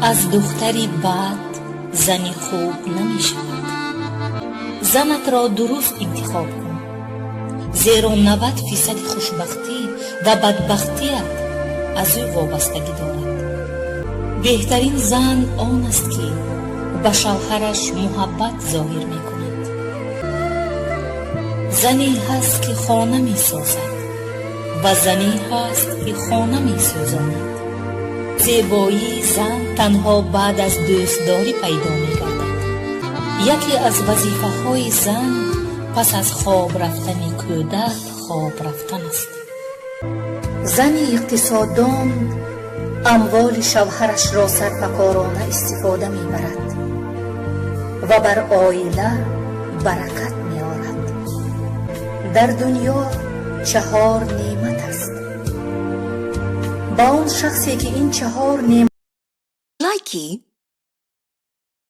از دختری بد زنی خوب نمی شود. زنت را درست انتخاب کن، زیرا 90% خوشبختی و بدبختیت از او وابستگی دارد. بهترین زن آن است که به شوهرش محبت ظاهر می کند. زنی هست که خانه می سازد و زنی هست که خانه می سوزاند. زیبایی زن تنها بعد از دوستداری پیدا می گردد. یکی از وظیفه های زن پس از خواب رفتن کودک خواب رفتن است. زن اقتصاددان اموال شوهرش را سرفکارانه استفاده می برد و بر عائله برکت می آورد. در دنیا 4 نعمت است. با آن شخصی که این 4 نعمت لایکی